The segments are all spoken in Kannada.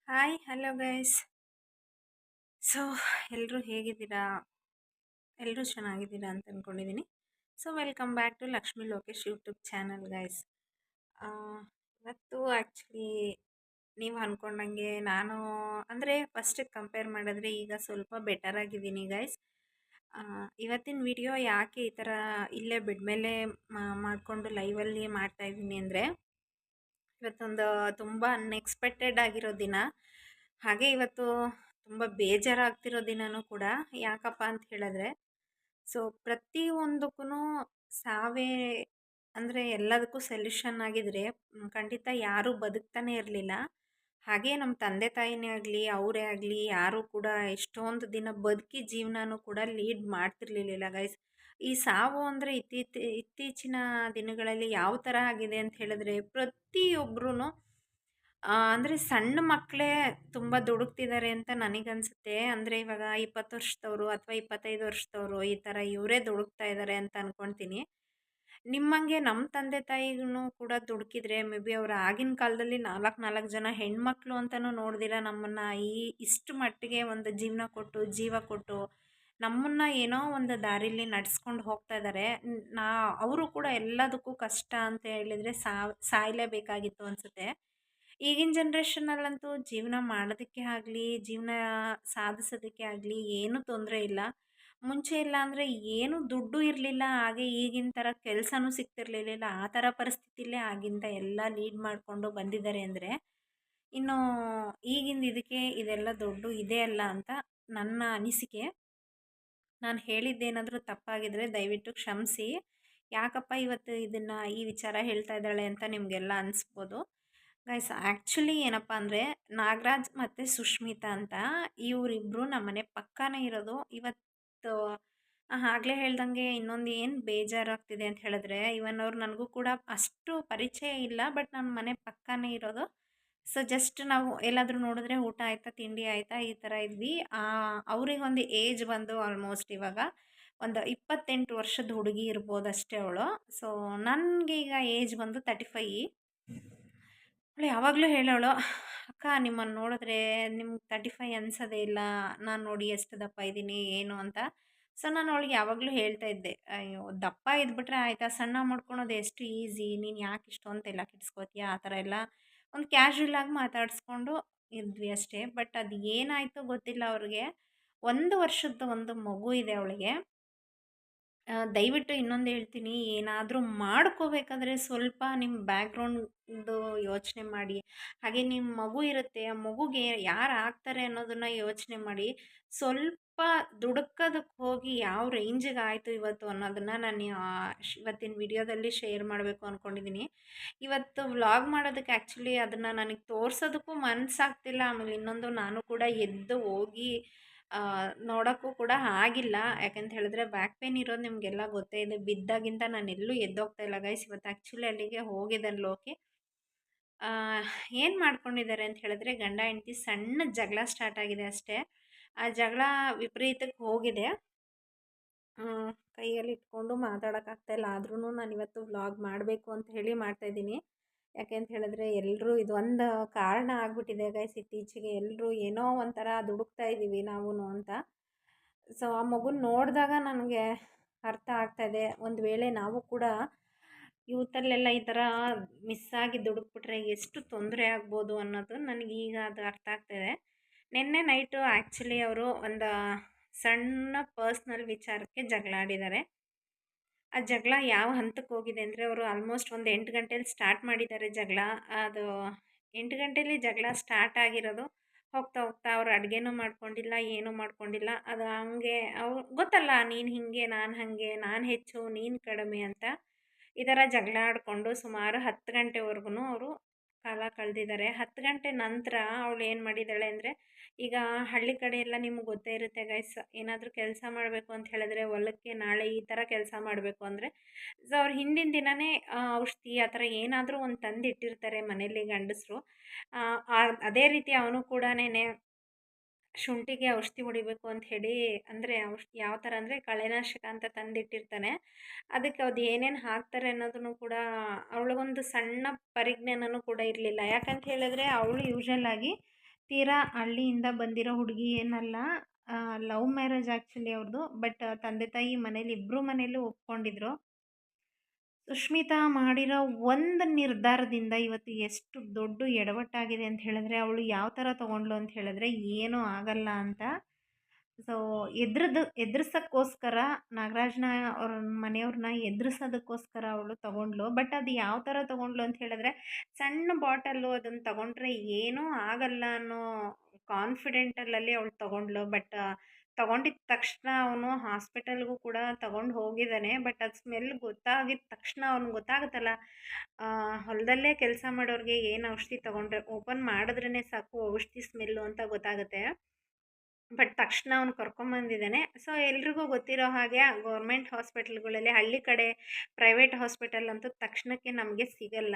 Hi hello guys. ಸೊ ಎಲ್ಲರೂ ಹೇಗಿದ್ದೀರಾ? ಎಲ್ಲರೂ ಚೆನ್ನಾಗಿದ್ದೀರಾ ಅಂತ ಅಂದ್ಕೊಂಡಿದ್ದೀನಿ. So welcome back to Lakshmi Lokesh YouTube channel guys. ಇವತ್ತು ಆ್ಯಕ್ಚುಲಿ ನೀವು ಅಂದ್ಕೊಂಡಂಗೆ ನಾನು ಅಂದರೆ ಫಸ್ಟಿಗೆ ಕಂಪೇರ್ ಮಾಡಿದ್ರೆ ಈಗ ಸ್ವಲ್ಪ ಬೆಟರ್ ಆಗಿದ್ದೀನಿ ಗೈಸ್. ಇವತ್ತಿನ ವಿಡಿಯೋ ಯಾಕೆ ಈ ಥರ ಇಲ್ಲೇ ಬೆಡ್ ಮೇಲೆ ಮಾಡಿಕೊಂಡು ಲೈವಲ್ಲಿ ಮಾಡ್ತಾಯಿದ್ದೀನಿ ಅಂದರೆ, ಇವತ್ತೊಂದು ತುಂಬ ಅನ್ಎಕ್ಸ್ಪೆಕ್ಟೆಡ್ ಆಗಿರೋ ದಿನ. ಹಾಗೆ ಇವತ್ತು ತುಂಬ ಬೇಜಾರಾಗ್ತಿರೋ ದಿನನೂ ಕೂಡ. ಯಾಕಪ್ಪ ಅಂತ ಹೇಳಿದ್ರೆ, ಸೊ ಪ್ರತಿಯೊಂದಕ್ಕೂ ಸಾವೇ ಅಂದರೆ ಎಲ್ಲದಕ್ಕೂ ಸೊಲ್ಯೂಷನ್ ಆಗಿದ್ರೆ ಖಂಡಿತ ಯಾರೂ ಬದುಕ್ತಾನೆ ಇರಲಿಲ್ಲ. ಹಾಗೆ ನಮ್ಮ ತಂದೆ ತಾಯಿನೇ ಆಗಲಿ ಅವರೇ ಆಗಲಿ ಯಾರೂ ಕೂಡ ಎಷ್ಟೊಂದು ದಿನ ಬದುಕಿ ಜೀವನನೂ ಕೂಡ ಲೀಡ್ ಮಾಡ್ತಿರ್ಲಿಲ್ಲ ಗೈಸ್. ಈ ಸಾವು ಅಂದರೆ ಇತ್ತೀಚಿನ ದಿನಗಳಲ್ಲಿ ಯಾವ ಥರ ಆಗಿದೆ ಅಂತ ಹೇಳಿದ್ರೆ, ಪ್ರತಿಯೊಬ್ಬರೂ ಅಂದರೆ ಸಣ್ಣ ಮಕ್ಕಳೇ ತುಂಬ ದುಡುಕ್ತಿದ್ದಾರೆ ಅಂತ ನನಗನ್ಸುತ್ತೆ. ಅಂದರೆ ಇವಾಗ 20 ವರ್ಷದವರು ಅಥವಾ 25 ವರ್ಷದವರು ಈ ಥರ ಇವರೇ ದುಡುಕ್ತಾ ಇದ್ದಾರೆ ಅಂತ ಅಂದ್ಕೊಳ್ತೀನಿ. ನಿಮ್ಮಂಗೆ ನಮ್ಮ ತಂದೆ ತಾಯಿಗೂ ಕೂಡ ದುಡುಕಿದ್ರೆ ಮೇ ಬಿ ಅವ್ರು ಆಗಿನ ಕಾಲದಲ್ಲಿ 4 ಜನ ಹೆಣ್ಮಕ್ಳು ಅಂತಲೂ ನೋಡ್ದಿರ ನಮ್ಮನ್ನು ಇಷ್ಟು ಮಟ್ಟಿಗೆ ಒಂದು ಜೀವನ ಕೊಟ್ಟು ಜೀವ ಕೊಟ್ಟು ನಮ್ಮನ್ನು ಏನೋ ಒಂದು ದಾರಿಲಿ ನಡೆಸ್ಕೊಂಡು ಹೋಗ್ತಾ ಇದ್ದಾರೆ. ನಾ ಅವರು ಕೂಡ ಎಲ್ಲದಕ್ಕೂ ಕಷ್ಟ ಅಂತ ಹೇಳಿದರೆ ಸಾಯಲೇಬೇಕಾಗಿತ್ತು ಅನಿಸುತ್ತೆ. ಈಗಿನ ಜನ್ರೇಷನ್ನಲ್ಲಂತೂ ಜೀವನ ಮಾಡೋದಕ್ಕೆ ಆಗಲಿ ಜೀವನ ಸಾಧಿಸೋದಕ್ಕೆ ಆಗಲಿ ಏನೂ ತೊಂದರೆ ಇಲ್ಲ. ಮುಂಚೆ ಇಲ್ಲ ಅಂದರೆ ಏನೂ ದುಡ್ಡು ಇರಲಿಲ್ಲ, ಹಾಗೆ ಈಗಿನ ಥರ ಕೆಲಸನೂ ಸಿಗ್ತಿರ್ಲಿಲ್ಲ. ಆ ಥರ ಪರಿಸ್ಥಿತಿಲೇ ಆಗಿಂದ ಎಲ್ಲ ಲೀಡ್ ಮಾಡಿಕೊಂಡು ಬಂದಿದ್ದಾರೆ ಅಂದರೆ, ಇನ್ನು ಈಗಿಂದ ಇದಕ್ಕೆ ಇದೆಲ್ಲ ದೊಡ್ಡ ಇದೇ ಅಲ್ಲ ಅಂತ ನನ್ನ ಅನಿಸಿಕೆ. ನಾನು ಹೇಳಿದ್ದೇನಾದರೂ ತಪ್ಪಾಗಿದ್ದರೆ ದಯವಿಟ್ಟು ಕ್ಷಮಿಸಿ. ಯಾಕಪ್ಪ ಇವತ್ತು ಇದನ್ನು ಈ ವಿಚಾರ ಹೇಳ್ತಾ ಇದ್ದಾಳೆ ಅಂತ ನಿಮಗೆಲ್ಲ ಅನಿಸ್ಬೋದು ಗೈಸ್. ಆ್ಯಕ್ಚುಲಿ ಏನಪ್ಪ ಅಂದರೆ, ನಾಗರಾಜ್ ಮತ್ತು ಸುಷ್ಮಿತಾ ಅಂತ ಇವರಿಬ್ಬರು ನಮ್ಮನೆ ಪಕ್ಕನೇ ಇರೋದು. ಇವತ್ತು ಆಗಲೇ ಹೇಳ್ದಂಗೆ ಇನ್ನೊಂದು ಏನು ಬೇಜಾರಾಗ್ತಿದೆ ಅಂತ ಹೇಳಿದ್ರೆ, ಇವನ್ ಅವ್ರು ನನಗೂ ಕೂಡ ಅಷ್ಟು ಪರಿಚಯ ಇಲ್ಲ, ಬಟ್ ನಮ್ಮ ಮನೆ ಪಕ್ಕನೇ ಇರೋದು. ಸೊ ಜಸ್ಟ್ ನಾವು ಎಲ್ಲಾದರೂ ನೋಡಿದ್ರೆ ಊಟ ಆಯಿತಾ ತಿಂಡಿ ಆಯಿತಾ ಈ ಥರ ಇದ್ವಿ. ಅವರಿಗೊಂದು ಏಜ್ ಬಂದು ಆಲ್ಮೋಸ್ಟ್ ಇವಾಗ ಒಂದು 28 ವರ್ಷದ ಹುಡುಗಿ ಇರ್ಬೋದು ಅಷ್ಟೇ ಅವಳು. ಸೊ ನನಗೆ ಈಗ ಏಜ್ ಬಂದು 35. ಅವಳು ಯಾವಾಗಲೂ ಹೇಳೋಳು, ಅಕ್ಕ ನಿಮ್ಮನ್ನು ನೋಡಿದ್ರೆ ನಿಮ್ಗೆ 35 ಅನ್ಸೋದೇ ಇಲ್ಲ, ನಾನು ನೋಡಿ ಎಷ್ಟು ದಪ್ಪ ಇದ್ದೀನಿ ಏನು ಅಂತ. ಸೊ ನಾನು ಅವಳಿಗೆ ಯಾವಾಗಲೂ ಹೇಳ್ತಾ ಇದ್ದೆ, ಅಯ್ಯೋ ದಪ್ಪ ಇದ್ಬಿಟ್ರೆ ಆಯಿತಾ, ಸಣ್ಣ ಮಾಡ್ಕೊಳೋದು ಎಷ್ಟು ಈಸಿ, ನೀನು ಯಾಕೆ ಇಷ್ಟೊಂದು ತಲೆ ಕೆಡಿಸ್ಕೋತೀಯ ಆ ಥರ ಎಲ್ಲ ಒಂದು ಕ್ಯಾಶುವಲ್ ಆಗಿ ಮಾತಾಡಿಸ್ಕೊಂಡು ಇದ್ವಿ ಅಷ್ಟೇ. ಬಟ್ ಅದು ಏನಾಯಿತು ಗೊತ್ತಿಲ್ಲ ಅವ್ರಿಗೆ. 1 ವರ್ಷದ ಒಂದು ಮಗು ಇದೆ ಅವಳಿಗೆ. ದಯವಿಟ್ಟು ಇನ್ನೊಂದು ಹೇಳ್ತೀನಿ, ಏನಾದರೂ ಮಾಡ್ಕೋಬೇಕಾದ್ರೆ ಸ್ವಲ್ಪ ನಿಮ್ಮ ಬ್ಯಾಕ್‌ಗ್ರೌಂಡ್‌ದು ಯೋಚನೆ ಮಾಡಿ. ಹಾಗೆ ನಿಮ್ಮ ಮಗು ಇರುತ್ತೆ, ಆ ಮಗುಗೆ ಯಾರು ಆಗ್ತಾರೆ ಅನ್ನೋದನ್ನು ಯೋಚನೆ ಮಾಡಿ. ಸ್ವಲ್ಪ ದುಡುಕೋದಕ್ಕೆ ಹೋಗಿ ಯಾವ ರೇಂಜಿಗೆ ಆಯಿತು ಇವತ್ತು ಅನ್ನೋದನ್ನು ನಾನು ಇವತ್ತಿನ ವಿಡಿಯೋದಲ್ಲಿ ಶೇರ್ ಮಾಡಬೇಕು ಅಂದ್ಕೊಂಡಿದ್ದೀನಿ. ಇವತ್ತು ವ್ಲಾಗ್ ಮಾಡೋದಕ್ಕೆ ಆ್ಯಕ್ಚುಲಿ ಅದನ್ನು ನನಗೆ ತೋರಿಸೋದಕ್ಕೂ ಮನಸ್ಸಾಗ್ತಿಲ್ಲ. ಆಮೇಲೆ ಇನ್ನೊಂದು, ನಾನು ಕೂಡ ಎದ್ದು ಹೋಗಿ ನೋಡೋಕ್ಕೂ ಕೂಡ ಆಗಿಲ್ಲ. ಯಾಕಂತ ಹೇಳಿದ್ರೆ ಬ್ಯಾಕ್ ಪೇನ್ ಇರೋದು ನಿಮಗೆಲ್ಲ ಗೊತ್ತೇ ಇದೆ. ಬಿದ್ದಾಗಿಂದ ನಾನು ಎಲ್ಲೂ ಎದ್ದೋಗ್ತಾ ಇಲ್ಲ ಗೈಸ್. ಇವತ್ತು ಆ್ಯಕ್ಚುಲಿ ಅಲ್ಲಿಗೆ ಹೋಗಿದ್ದಾನೆ ಲೋಕಿ. ಏನು ಮಾಡ್ಕೊಂಡಿದ್ದಾರೆ ಅಂತ ಹೇಳಿದ್ರೆ, ಗಂಡ ಹೆಂಡತಿ ಸಣ್ಣ ಜಗಳ ಸ್ಟಾರ್ಟ್ ಆಗಿದೆ ಅಷ್ಟೇ. ಆ ಜಗಳ ವಿಪರೀತಕ್ಕೆ ಹೋಗಿದೆ. ಕೈಯಲ್ಲಿ ಇಟ್ಕೊಂಡು ಮಾತಾಡೋಕ್ಕಾಗ್ತಾಯಿಲ್ಲ. ಆದ್ರೂ ನಾನು ಇವತ್ತು ವ್ಲಾಗ್ ಮಾಡಬೇಕು ಅಂತ ಹೇಳಿ ಮಾಡ್ತಾಯಿದ್ದೀನಿ. ಯಾಕೆ ಅಂತ ಹೇಳಿದ್ರೆ ಎಲ್ಲರೂ ಇದೊಂದು ಕಾರಣ ಆಗಿಬಿಟ್ಟಿದೆ ಗೈಸ್. ಇತ್ತೀಚೆಗೆ ಎಲ್ಲರೂ ಏನೋ ಒಂಥರ ದುಡುಕ್ತಾ ಇದ್ದೀವಿ ನಾವೂ ಅಂತ. ಸೊ ಆ ಮಗುನ ನೋಡಿದಾಗ ನನಗೆ ಅರ್ಥ ಆಗ್ತಾಯಿದೆ, ಒಂದು ವೇಳೆ ನಾವು ಕೂಡ ಯೂತಲ್ಲೆಲ್ಲ ಈ ಥರ ಮಿಸ್ಸಾಗಿ ದುಡುಕ್ಬಿಟ್ರೆ ಎಷ್ಟು ತೊಂದರೆ ಆಗ್ಬೋದು ಅನ್ನೋದು ನನಗೀಗ ಅದು ಅರ್ಥ ಆಗ್ತಾಯಿದೆ. ನಿನ್ನೆ ನೈಟು ಆ್ಯಕ್ಚುಲಿ ಅವರು ಒಂದು ಸಣ್ಣ ಪರ್ಸ್ನಲ್ ವಿಚಾರಕ್ಕೆ ಜಗಳ ಆಡಿದ್ದಾರೆ. ಆ ಜಗಳ ಯಾವ ಹಂತಕ್ಕೆ ಹೋಗಿದೆ ಅಂದರೆ, ಅವರು ಆಲ್ಮೋಸ್ಟ್ ಒಂದು 8 ಗಂಟೆಲಿ ಸ್ಟಾರ್ಟ್ ಮಾಡಿದ್ದಾರೆ ಜಗಳ. ಅದು 8 ಗಂಟೆಲಿ ಜಗಳ ಸ್ಟಾರ್ಟ್ ಆಗಿರೋದು. ಹೋಗ್ತಾ ಹೋಗ್ತಾ ಅವ್ರು ಅಡುಗೆನೂ ಮಾಡ್ಕೊಂಡಿಲ್ಲ, ಏನೂ ಮಾಡ್ಕೊಂಡಿಲ್ಲ. ಅದು ಹಂಗೆ ಗೊತ್ತಲ್ಲ, ನೀನು ಹೀಗೆ ನಾನು ಹಾಗೆ, ನಾನು ಹೆಚ್ಚು ನೀನು ಕಡಿಮೆ ಅಂತ ಈ ಥರ ಜಗಳ ಆಡಿಕೊಂಡು ಸುಮಾರು 10 ಗಂಟೆವರೆಗೂ ಅವರು ಕಾಲ ಕಳೆದಿದ್ದಾರೆ. 10 ಗಂಟೆ ನಂತರ ಅವಳು ಏನು ಮಾಡಿದ್ದಾಳೆ ಅಂದರೆ, ಈಗ ಹಳ್ಳಿ ಕಡೆ ಎಲ್ಲ ನಿಮ್ಗೆ ಗೊತ್ತೇ ಇರುತ್ತೆ ಗೈಸ್, ಏನಾದರೂ ಕೆಲಸ ಮಾಡಬೇಕು ಅಂತ ಹೇಳಿದ್ರೆ ಹೊಲಕ್ಕೆ ನಾಳೆ ಈ ಥರ ಕೆಲಸ ಮಾಡಬೇಕು ಅಂದರೆ ಸೊ ಅವ್ರು ಹಿಂದಿನ ದಿನವೇ ಔಷಧಿ ಆ ಥರ ಏನಾದರೂ ಒಂದು ತಂದು ಇಟ್ಟಿರ್ತಾರೆ ಮನೇಲಿ ಗಂಡಸರು. ಅದೇ ರೀತಿ ಅವನು ಕೂಡ ಶುಂಠಿಗೆ ಔಷಧಿ ಹೊಡಿಬೇಕು ಅಂತ ಹೇಳಿ, ಅಂದರೆ ಔಷಧಿ ಯಾವ ಥರ ಅಂದರೆ ಕಳೆನಾಶಕ ಅಂತ ತಂದಿಟ್ಟಿರ್ತಾನೆ. ಅದಕ್ಕೆ ಅದು ಏನೇನು ಹಾಕ್ತಾರೆ ಅನ್ನೋದನ್ನು ಕೂಡ ಅವಳಿಗೊಂದು ಸಣ್ಣ ಪರಿಜ್ಞಾನನೂ ಕೂಡ ಇರಲಿಲ್ಲ. ಯಾಕಂತ ಹೇಳಿದ್ರೆ ಅವಳು ಯೂಶ್ವಲ್ ಆಗಿ ತೀರಾ ಹಳ್ಳಿಯಿಂದ ಬಂದಿರೋ ಹುಡುಗಿ ಏನಲ್ಲ. ಲವ್ ಮ್ಯಾರೇಜ್ ಆ್ಯಕ್ಚುಲಿ ಅವ್ರದ್ದು. ಬಟ್ ತಂದೆ ತಾಯಿ ಮನೇಲಿ ಇಬ್ಬರು ಮನೇಲೂ ಒಪ್ಕೊಂಡಿದ್ರು. ಸುಷ್ಮಿತಾ ಮಾಡಿರೋ ಒಂದು ನಿರ್ಧಾರದಿಂದ ಇವತ್ತು ಎಷ್ಟು ದೊಡ್ಡ ಎಡವಟ್ಟಾಗಿದೆ ಅಂತ ಹೇಳಿದ್ರೆ, ಅವಳು ಯಾವ ಥರ ತೊಗೊಂಡ್ಳು ಅಂತ ಹೇಳಿದ್ರೆ, ಏನೂ ಆಗಲ್ಲ ಅಂತ ಸೊ ಎದುರ್ಸೋಕ್ಕೋಸ್ಕರ ನಾಗರಾಜ್ನ ಅವ್ರ ಮನೆಯವ್ರನ್ನ ಎದುರಿಸೋದಕ್ಕೋಸ್ಕರ ಅವಳು ತೊಗೊಂಡ್ಳು. ಬಟ್ ಅದು ಯಾವ ಥರ ತೊಗೊಂಡ್ಳು ಅಂತ ಹೇಳಿದ್ರೆ, ಸಣ್ಣ ಬಾಟಲ್ಲು ಅದನ್ನು ತೊಗೊಂಡ್ರೆ ಏನೂ ಆಗಲ್ಲ ಅನ್ನೋ ಕಾನ್ಫಿಡೆಂಟಲ್ಲಿ ಅವಳು ತೊಗೊಂಡ್ಳು. ಬಟ್ ತೊಗೊಂಡಿದ್ದ ತಕ್ಷಣ ಅವನು ಹಾಸ್ಪಿಟಲ್ಗೂ ಕೂಡ ತೊಗೊಂಡು ಹೋಗಿದ್ದಾನೆ. ಬಟ್ ಅದು ಸ್ಮೆಲ್ ಗೊತ್ತಾಗಿದ ತಕ್ಷಣ ಅವ್ನಿಗೆ ಗೊತ್ತಾಗುತ್ತಲ್ಲ, ಹೊಲದಲ್ಲೇ ಕೆಲಸ ಮಾಡೋರಿಗೆ ಏನು ಔಷಧಿ ತೊಗೊಂಡ್ರೆ ಓಪನ್ ಮಾಡಿದ್ರೇ ಸಾಕು ಔಷಧಿ ಸ್ಮೆಲ್ಲು ಅಂತ ಗೊತ್ತಾಗುತ್ತೆ. ಬಟ್ ತಕ್ಷಣ ಅವ್ನು ಕರ್ಕೊಂಬಂದಿದ್ದಾನೆ. ಸೊ ಎಲ್ರಿಗೂ ಗೊತ್ತಿರೋ ಹಾಗೆ ಗೌರ್ಮೆಂಟ್ ಹಾಸ್ಪಿಟಲ್ಗಳಲ್ಲಿ ಹಳ್ಳಿ ಕಡೆ ಪ್ರೈವೇಟ್ ಹಾಸ್ಪಿಟಲ್ ಅಂತೂ ತಕ್ಷಣಕ್ಕೆ ನಮಗೆ ಸಿಗಲ್ಲ.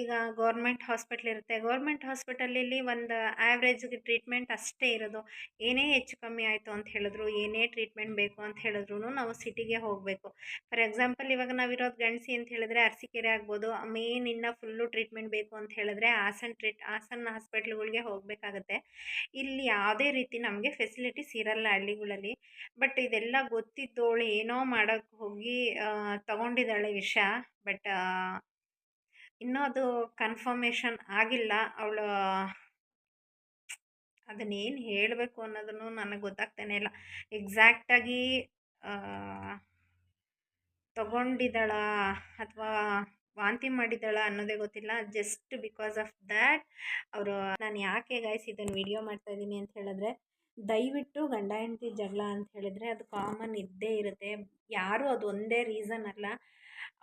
ಈಗ ಗೌರ್ಮೆಂಟ್ ಹಾಸ್ಪಿಟ್ಲ್ ಇರುತ್ತೆ. ಗೌರ್ಮೆಂಟ್ ಹಾಸ್ಪಿಟಲಲ್ಲಿ ಒಂದು ಆ್ಯಾವ್ರೇಜ್ಗೆ ಟ್ರೀಟ್ಮೆಂಟ್ ಅಷ್ಟೇ ಇರೋದು. ಏನೇ ಹೆಚ್ಚು ಕಮ್ಮಿ ಆಯಿತು ಅಂತ ಹೇಳಿದ್ರು, ಏನೇ ಟ್ರೀಟ್ಮೆಂಟ್ ಬೇಕು ಅಂತ ಹೇಳಿದ್ರು ನಾವು ಸಿಟಿಗೆ ಹೋಗಬೇಕು. ಫಾರ್ ಎಕ್ಸಾಂಪಲ್ ಇವಾಗ ನಾವಿರೋದು ಗಂಡಸಿ ಅಂತ ಹೇಳಿದ್ರೆ ಅರಸೀಕೆರೆ ಆಗ್ಬೋದು. ಮೇನ್ ಇನ್ನು ಫುಲ್ಲು ಟ್ರೀಟ್ಮೆಂಟ್ ಬೇಕು ಅಂತ ಹೇಳಿದ್ರೆ ಹಾಸನ ಹಾಸ್ಪಿಟ್ಲ್ಗಳಿಗೆ ಹೋಗಬೇಕಾಗತ್ತೆ. ಇಲ್ಲಿ ಯಾವುದೇ ರೀತಿ ನಮಗೆ ಫೆಸಿಲಿಟೀಸ್ ಇರಲ್ಲ ಹಳ್ಳಿಗಳಲ್ಲಿ. ಬಟ್ ಇದೆಲ್ಲ ಗೊತ್ತಿದ್ದವಳು ಏನೋ ಮಾಡೋಕ್ಕೆ ಹೋಗಿ ತಗೊಂಡಿದ್ದಾಳೆ ವಿಷ. ಬಟ್ ಇನ್ನೂ ಅದು ಕನ್ಫರ್ಮೇಷನ್ ಆಗಿಲ್ಲ. ಅವಳು ಅದನ್ನೇನು ಹೇಳಬೇಕು ಅನ್ನೋದನ್ನು ನನಗೆ ಗೊತ್ತಾಗ್ತಾನೆ ಇಲ್ಲ. ಎಕ್ಸಾಕ್ಟಾಗಿ ತಗೊಂಡಿದ್ದಾಳಾ ಅಥವಾ ವಾಂತಿ ಮಾಡಿದ್ದಾಳಾ ಅನ್ನೋದೇ ಗೊತ್ತಿಲ್ಲ. ಜಸ್ಟ್ ಬಿಕಾಸ್ ಆಫ್ ದ್ಯಾಟ್ ಅವರು ನಾನು ಯಾಕೆ ಗೈಸ್ ಇದನ್ನು ವಿಡಿಯೋ ಮಾಡ್ತಾಯಿದ್ದೀನಿ ಅಂತ ಹೇಳಿದ್ರೆ, ದಯವಿಟ್ಟು ಗಂಡ ಹೆಂಡತಿ ಜಗಳ ಅಂತ ಹೇಳಿದರೆ ಅದು ಕಾಮನ್ ಇದ್ದೇ ಇರುತ್ತೆ. ಯಾರೂ ಅದು ಒಂದೇ ರೀಸನ್ ಅಲ್ಲ.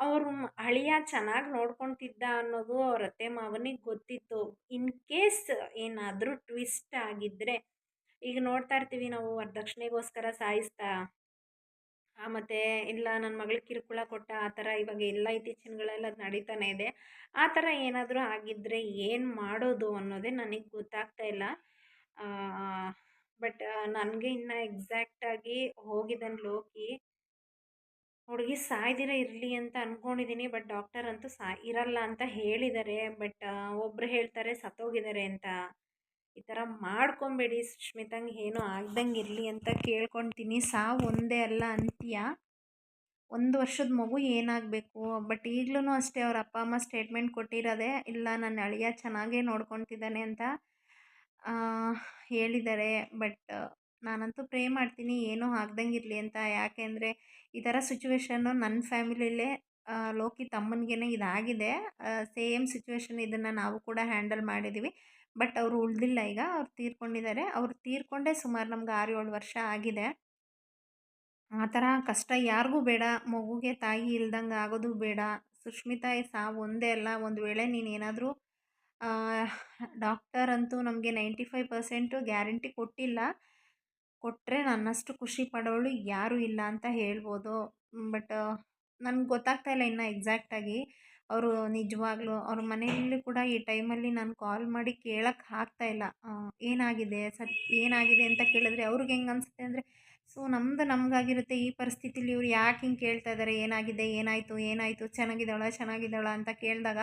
ಅವರು ಅಳಿಯ ಚೆನ್ನಾಗಿ ನೋಡ್ಕೊತಿದ್ದ ಅನ್ನೋದು ಅವ್ರ ಅತ್ತೆ ಮಾವನಿಗೆ ಗೊತ್ತಿತ್ತು. ಇನ್ ಕೇಸ್ ಏನಾದರೂ ಟ್ವಿಸ್ಟ್ ಆಗಿದ್ದರೆ, ಈಗ ನೋಡ್ತಾ ಇರ್ತೀವಿ ನಾವು ವರದಕ್ಷಿಣೆಗೋಸ್ಕರ ಸಾಯಿಸ್ತಾ ಮತ್ತು ಇಲ್ಲ ನನ್ನ ಮಗಳಿಗೆ ಕಿರುಕುಳ ಕೊಟ್ಟ ಆ ಥರ ಇವಾಗ ಎಲ್ಲ ಇತ್ತೀಚಿನಗಳೆಲ್ಲ ನಡೀತಾನೆ ಇದೆ. ಆ ಥರ ಏನಾದರೂ ಆಗಿದ್ದರೆ ಏನು ಮಾಡೋದು ಅನ್ನೋದೇ ನನಗೆ ಗೊತ್ತಾಗ್ತಾ ಇಲ್ಲ. ಬಟ್ ನನಗೆ ಇನ್ನು ಎಕ್ಸಾಕ್ಟಾಗಿ ಹೋಗಿದ್ದಾನೆ ಲೋಕಿ. ಹುಡುಗಿ ಸಾಯ್ದಿರ ಇರಲಿ ಅಂತ ಅಂದ್ಕೊಂಡಿದ್ದೀನಿ. ಬಟ್ ಡಾಕ್ಟರ್ ಅಂತೂ ಇರಲ್ಲ ಅಂತ ಹೇಳಿದ್ದಾರೆ. ಬಟ್ ಒಬ್ಬರು ಹೇಳ್ತಾರೆ ಸತ್ತೋಗಿದ್ದಾರೆ ಅಂತ. ಈ ಥರ ಮಾಡ್ಕೊಬೇಡಿ, ಸುಷ್ಮಿತಂಗೆ ಏನೂ ಆಗ್ದಂಗೆ ಇರಲಿ ಅಂತ ಕೇಳ್ಕೊತೀನಿ. ಸಾವು ಒಂದೇ ಅಲ್ಲ ಅಂತ್ಯ. 1 ವರ್ಷದ ಮಗು ಏನಾಗಬೇಕು. ಬಟ್ ಈಗಲೂ ಅಷ್ಟೇ ಅವ್ರ ಅಪ್ಪ ಅಮ್ಮ ಸ್ಟೇಟ್ಮೆಂಟ್ ಕೊಟ್ಟಿರೋದೆ, ಇಲ್ಲ ನನ್ನ ಅಳಿಯ ಚೆನ್ನಾಗೇ ನೋಡ್ಕೊತಿದ್ದಾನೆ ಅಂತ ಹೇಳಿದ್ದಾರೆ. ಬಟ್ ನಾನಂತೂ ಪ್ರೇ ಮಾಡ್ತೀನಿ ಏನೂ ಆಗ್ದಂಗೆ ಇರಲಿ ಅಂತ. ಯಾಕೆ ಅಂದರೆ ಈ ಥರ ಸಿಚುವೇಶನ್ನು ನನ್ನ ಫ್ಯಾಮಿಲಿಯಲ್ಲೇ ಲೋಕಿ ತಮ್ಮನಿಗೆ ಇದಾಗಿದೆ. ಸೇಮ್ ಸಿಚುವೇಶನ್ ಇದನ್ನು ನಾವು ಕೂಡ ಹ್ಯಾಂಡಲ್ ಮಾಡಿದ್ದೀವಿ. ಬಟ್ ಅವರು ಉಳಿದಿಲ್ಲ. ಈಗ ಅವ್ರು ತೀರ್ಕೊಂಡಿದ್ದಾರೆ. ಅವ್ರು ತೀರ್ಕೊಂಡೇ ಸುಮಾರು ನಮ್ಗೆ 6-7 ವರ್ಷ ಆಗಿದೆ. ಆ ಥರ ಕಷ್ಟ ಯಾರಿಗೂ ಬೇಡ. ಮಗುಗೆ ತಾಯಿ ಇಲ್ದಂಗೆ ಆಗೋದು ಬೇಡ. ಸುಷ್ಮಿತಾ ಸಾವು ಒಂದೇ ಅಲ್ಲ. ಒಂದು ವೇಳೆ ನೀನೇನಾದರೂ ಡಾಕ್ಟರ್ ಅಂತೂ ನಮಗೆ 95% ಗ್ಯಾರಂಟಿ ಕೊಟ್ಟಿಲ್ಲ. ಕೊಟ್ಟರೆ ನನ್ನಷ್ಟು ಖುಷಿ ಪಡೋಳು ಯಾರೂ ಇಲ್ಲ ಅಂತ ಹೇಳ್ಬೋದು. ಬಟ್ ನನಗೆ ಗೊತ್ತಾಗ್ತಾ ಇಲ್ಲ ಇನ್ನು ಎಕ್ಸಾಕ್ಟಾಗಿ. ಅವರು ನಿಜವಾಗ್ಲೂ ಅವ್ರ ಮನೆಯಲ್ಲಿ ಕೂಡ ಈ ಟೈಮಲ್ಲಿ ನಾನು ಕಾಲ್ ಮಾಡಿ ಕೇಳೋಕ್ಕೆ ಆಗ್ತಾಯಿಲ್ಲ. ಏನಾಗಿದೆ ಏನಾಗಿದೆ ಅಂತ ಕೇಳಿದ್ರೆ ಅವ್ರಿಗೆ ಹೆಂಗೆ ಅನಿಸುತ್ತೆ ಅಂದರೆ, ಸೊ ನಮಗಾಗಿರುತ್ತೆ ಈ ಪರಿಸ್ಥಿತಿಲಿ ಇವ್ರು ಯಾಕೆ ಹಿಂಗೆ ಕೇಳ್ತಾ ಇದ್ದಾರೆ, ಏನಾಗಿದೆ, ಏನಾಯಿತು ಏನಾಯಿತು, ಚೆನ್ನಾಗಿದ್ದಾಳ ಅಂತ ಕೇಳಿದಾಗ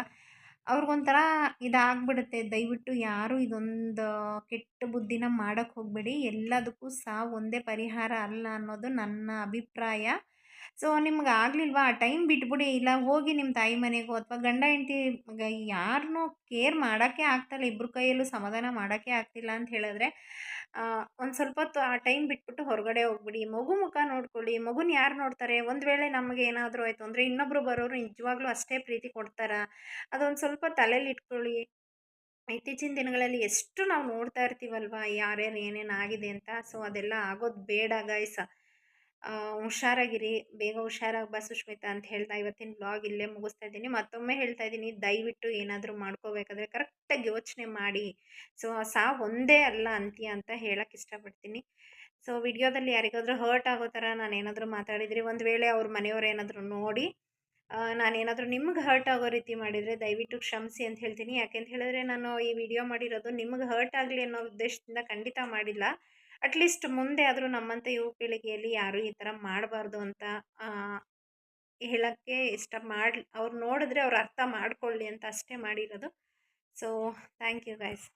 ಅವ್ರಿಗೊಂಥರ ಇದಾಗ್ಬಿಡುತ್ತೆ. ದಯವಿಟ್ಟು ಯಾರೂ ಇದೊಂದು ಕೆಟ್ಟ ಬುದ್ಧಿನ ಮಾಡೋಕ್ಕೆ ಹೋಗಬೇಡಿ. ಎಲ್ಲದಕ್ಕೂ ಸಾವು ಒಂದೇ ಪರಿಹಾರ ಅಲ್ಲ ಅನ್ನೋದು ನನ್ನ ಅಭಿಪ್ರಾಯ. ಸೊ ನಿಮ್ಗೆ ಆಗಲಿಲ್ವಾ ಆ ಟೈಮ್ ಬಿಟ್ಬಿಡಿ. ಇಲ್ಲ ಹೋಗಿ ನಿಮ್ಮ ತಾಯಿ ಮನೆಗೋ ಅಥವಾ ಗಂಡ ಹೆಂಡತಿ ಯಾರನ್ನೂ ಕೇರ್ ಮಾಡೋಕ್ಕೆ ಆಗ್ತಾಯಿಲ್ಲ, ಇಬ್ಬರ ಕೈಯಲ್ಲೂ ಸಮಾಧಾನ ಮಾಡೋಕ್ಕೆ ಆಗ್ತಿಲ್ಲ ಅಂತ ಹೇಳಿದ್ರೆ ಒಂದು ಸ್ವಲ್ಪ ಹೊತ್ತು ಆ ಟೈಮ್ ಬಿಟ್ಬಿಟ್ಟು ಹೊರಗಡೆ ಹೋಗ್ಬಿಡಿ. ಮಗು ಮುಖ ನೋಡ್ಕೊಳ್ಳಿ. ಮಗುನ ಯಾರು ನೋಡ್ತಾರೆ? ಒಂದು ವೇಳೆ ನಮಗೆ ಏನಾದರೂ ಆಯಿತು ಅಂದರೆ ಇನ್ನೊಬ್ಬರು ಬರೋರು ನಿಜವಾಗ್ಲೂ ಅಷ್ಟೇ ಪ್ರೀತಿ ಕೊಡ್ತಾರಾ? ಅದೊಂದು ಸ್ವಲ್ಪ ತಲೆಯಲ್ಲಿ ಇಟ್ಕೊಳ್ಳಿ. ಇತ್ತೀಚಿನ ದಿನಗಳಲ್ಲಿ ಎಷ್ಟು ನಾವು ನೋಡ್ತಾ ಇರ್ತೀವಲ್ವ ಯಾರ್ಯಾರು ಏನೇನು ಆಗಿದೆ ಅಂತ. ಸೊ ಅದೆಲ್ಲ ಆಗೋದು ಬೇಡ ಗೈಸ್. ಹುಷಾರಾಗಿರಿ. ಬೇಗ ಹುಷಾರಾಗಿ ಬಾ ಸುಷ್ಮಿತಾ ಅಂತ ಹೇಳ್ತಾ ಇವತ್ತಿನ ಬ್ಲಾಗ್ ಇಲ್ಲೇ ಮುಗಿಸ್ತಾ ಇದ್ದೀನಿ. ಮತ್ತೊಮ್ಮೆ ಹೇಳ್ತಾ ಇದ್ದೀನಿ, ದಯವಿಟ್ಟು ಏನಾದರೂ ಮಾಡ್ಕೋಬೇಕಾದ್ರೆ ಕರೆಕ್ಟಾಗಿ ಯೋಚನೆ ಮಾಡಿ. ಸೊ ಸಾವು ಒಂದೇ ಅಲ್ಲ ಅಂತ್ಯ ಅಂತ ಹೇಳಕ್ಕೆ ಇಷ್ಟಪಡ್ತೀನಿ. ಸೊ ವಿಡಿಯೋದಲ್ಲಿ ಯಾರಿಗಾದರೂ ಹರ್ಟ್ ಆಗೋ ಥರ ನಾನೇನಾದರೂ ಮಾತಾಡಿದರೆ, ಒಂದು ವೇಳೆ ಅವ್ರ ಮನೆಯವ್ರು ಏನಾದರೂ ನೋಡಿ ನಾನೇನಾದರೂ ನಿಮ್ಗೆ ಹರ್ಟ್ ಆಗೋ ರೀತಿ ಮಾಡಿದರೆ ದಯವಿಟ್ಟು ಕ್ಷಮಿಸಿ ಅಂತ ಹೇಳ್ತೀನಿ. ಯಾಕೆಂತ ಹೇಳಿದ್ರೆ ನಾನು ಈ ವಿಡಿಯೋ ಮಾಡಿರೋದು ನಿಮ್ಗೆ ಹರ್ಟ್ ಆಗಲಿ ಅನ್ನೋ ಉದ್ದೇಶದಿಂದ ಖಂಡಿತ ಮಾಡಿಲ್ಲ. ಅಟ್ಲೀಸ್ಟ್ ಮುಂದೆ ಆದರೂ ನಮ್ಮಂಥ ಯುವ ಪೀಳಿಗೆಯಲ್ಲಿ ಯಾರೂ ಈ ಥರ ಮಾಡಬಾರ್ದು ಅಂತ ಹೇಳೋಕ್ಕೆ ಅವ್ರು ನೋಡಿದ್ರೆ ಅವ್ರು ಅರ್ಥ ಮಾಡ್ಕೊಳ್ಳಿ ಅಂತ ಅಷ್ಟೇ ಮಾಡಿರೋದು. So thank you guys.